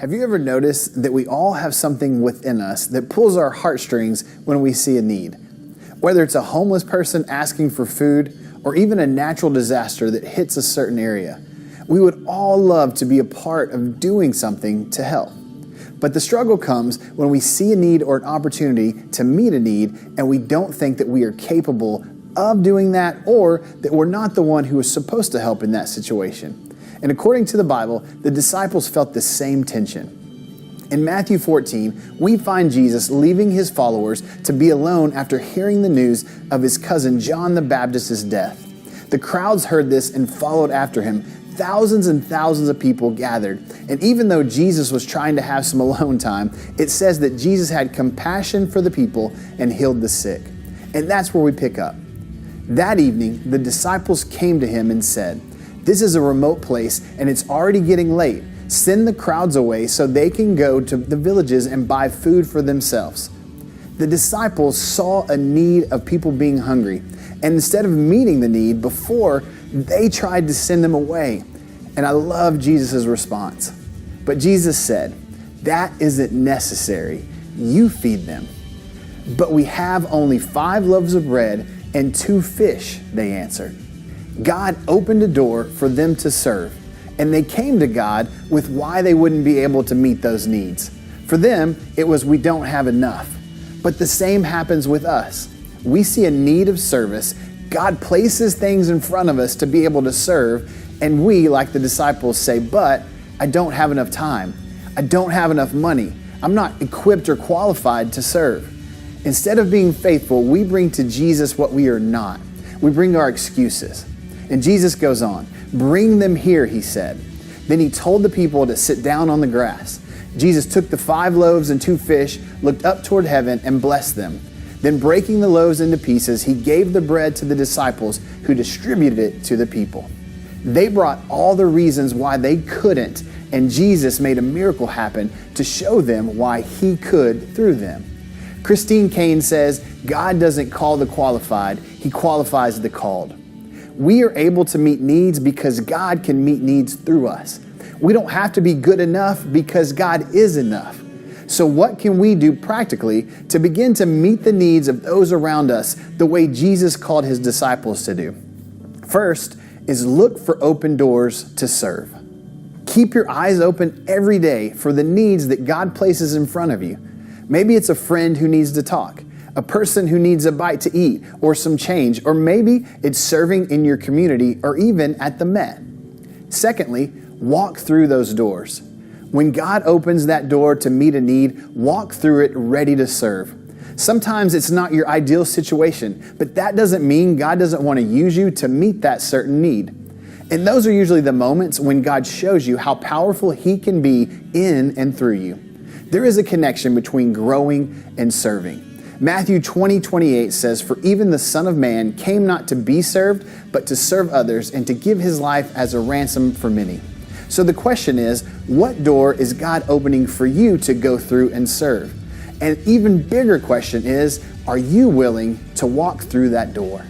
Have you ever noticed that we all have something within us that pulls our heartstrings when we see a need? Whether it's a homeless person asking for food or even a natural disaster that hits a certain area, we would all love to be a part of doing something to help. But the struggle comes when we see a need or an opportunity to meet a need and we don't think that we are capable of doing that, or that we're not the one who is supposed to help in that situation. And according to the Bible, the disciples felt the same tension. In Matthew 14, we find Jesus leaving his followers to be alone after hearing the news of his cousin John the Baptist's death. The crowds heard this and followed after him. Thousands and thousands of people gathered. And even though Jesus was trying to have some alone time, it says that Jesus had compassion for the people and healed the sick. And that's where we pick up. That evening, the disciples came to him and said, "This is a remote place and it's already getting late. Send the crowds away so they can go to the villages and buy food for themselves." The disciples saw a need of people being hungry, and instead of meeting the need before, they tried to send them away. And I love Jesus' response. But Jesus said, "That isn't necessary. You feed them." "But we have only 5 loaves of bread and 2 fish," they answered. God opened a door for them to serve, and they came to God with why they wouldn't be able to meet those needs. For them, it was, "We don't have enough." But the same happens with us. We see a need of service. God places things in front of us to be able to serve, and we, like the disciples, say, "But I don't have enough time. I don't have enough money. I'm not equipped or qualified to serve." Instead of being faithful, we bring to Jesus what we are not. We bring our excuses. And Jesus goes on, "Bring them here," he said. Then he told the people to sit down on the grass. Jesus took the 5 loaves and 2 fish, looked up toward heaven, and blessed them. Then breaking the loaves into pieces, he gave the bread to the disciples, who distributed it to the people. They brought all the reasons why they couldn't, and Jesus made a miracle happen to show them why he could through them. Christine Caine says, "God doesn't call the qualified, he qualifies the called." We are able to meet needs because God can meet needs through us. We don't have to be good enough because God is enough. So what can we do practically to begin to meet the needs of those around us the way Jesus called his disciples to do? First is look for open doors to serve. Keep your eyes open every day for the needs that God places in front of you. Maybe it's a friend who needs to talk, a person who needs a bite to eat or some change, or maybe it's serving in your community or even at the Met. Secondly, walk through those doors. When God opens that door to meet a need, walk through it ready to serve. Sometimes it's not your ideal situation, but that doesn't mean God doesn't want to use you to meet that certain need. And those are usually the moments when God shows you how powerful he can be in and through you. There is a connection between growing and serving. Matthew 20:28 says, "For even the Son of Man came not to be served, but to serve others and to give his life as a ransom for many." So the question is, what door is God opening for you to go through and serve? And even bigger question is, are you willing to walk through that door?